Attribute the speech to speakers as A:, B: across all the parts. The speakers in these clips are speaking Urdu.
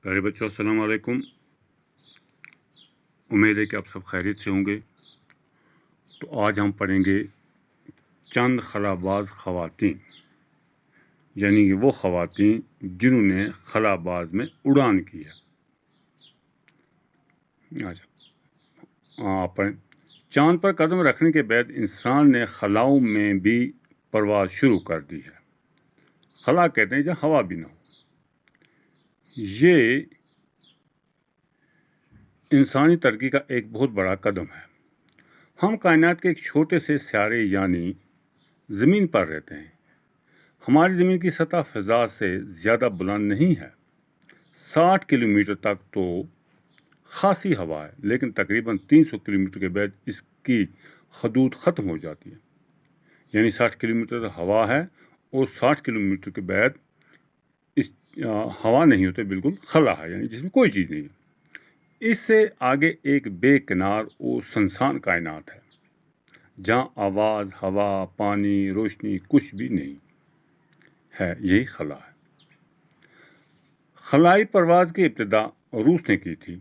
A: پیارے بچوں السلام علیکم. امید ہے کہ آپ سب خیریت سے ہوں گے. تو آج ہم پڑھیں گے چند خلاباز خواتین، یعنی کہ وہ خواتین جنہوں نے خلاباز میں اڑان کی ہے. آپ پڑھیں. چاند پر قدم رکھنے کے بعد انسان نے خلاؤں میں بھی پرواز شروع کر دی ہے. خلا کہتے ہیں جہاں ہوا بھی نہ ہو. یہ انسانی ترقی کا ایک بہت بڑا قدم ہے. ہم کائنات کے ایک چھوٹے سے سیارے یعنی زمین پر رہتے ہیں. ہماری زمین کی سطح فضا سے زیادہ بلند نہیں ہے. 60 کلومیٹر تک تو خاصی ہوا ہے، لیکن تقریباً 300 کلومیٹر کے بعد اس کی حدود ختم ہو جاتی ہے. یعنی 60 کلومیٹر ہوا ہے اور 60 کلومیٹر کے بعد اس ہوا نہیں ہوتے، بالکل خلا ہے، یعنی جس میں کوئی چیز نہیں ہے. اس سے آگے ایک بے کنار اور سنسان کائنات ہے جہاں آواز، ہوا، پانی، روشنی کچھ بھی نہیں ہے. یہی خلا ہے. خلائی پرواز کی ابتدا روس نے کی تھی.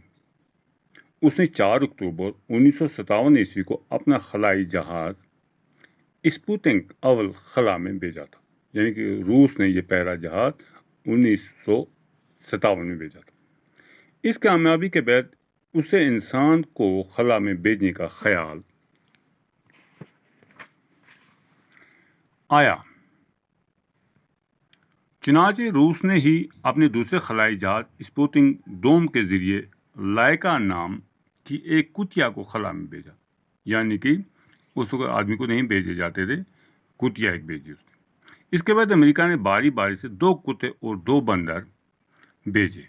A: اس نے 4 اکتوبر 1957 کو اپنا خلائی جہاز اسپوتنک اول خلا میں بھیجا تھا. یعنی کہ روس نے یہ پہلا جہاز 1957 میں بھیجا تھا. اس کامیابی کے بعد اسے انسان کو خلا میں بھیجنے کا خیال آیا. چنانچہ روس نے ہی اپنے دوسرے خلائی جہاز اسپوتنک دوم کے ذریعے لائکا نام کی ایک کتیا کو خلا میں بھیجا. یعنی کہ اس کو آدمی کو نہیں بھیجے جاتے تھے، کتیا ایک بھیجی اس نے. اس کے بعد امریکہ نے باری باری سے 2 کتے اور 2 بندر بھیجے.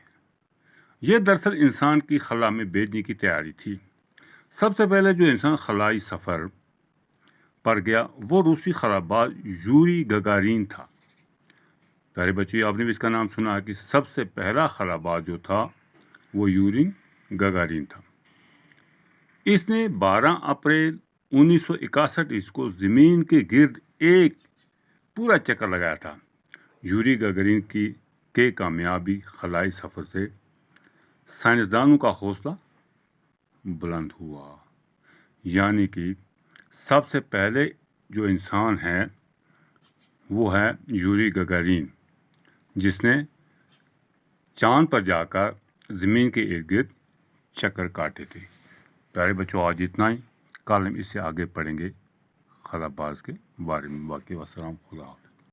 A: یہ دراصل انسان کی خلا میں بھیجنے کی تیاری تھی. سب سے پہلے جو انسان خلائی سفر پر گیا وہ روسی خلاباز یوری گگارین تھا. پیارے بچے، آپ نے بھی اس کا نام سنا ہے کہ سب سے پہلا خلاباز جو تھا وہ یوری گگارین تھا. اس نے 12 اپریل 1961 کو زمین کے گرد ایک پورا چکر لگایا تھا. یوری گگارین کے کامیابی خلائی سفر سے سائنسدانوں کا حوصلہ بلند ہوا. یعنی کہ سب سے پہلے جو انسان ہے وہ ہے یوری گگارین، جس نے چاند پر جا کر زمین کے ارد گرد چکر کاٹے تھے. پیارے بچوں، آج اتنا ہی. کل ہم اس سے آگے پڑھیں گے خلاباز کے بارے میں. باقی والسلام، خدا حافظ.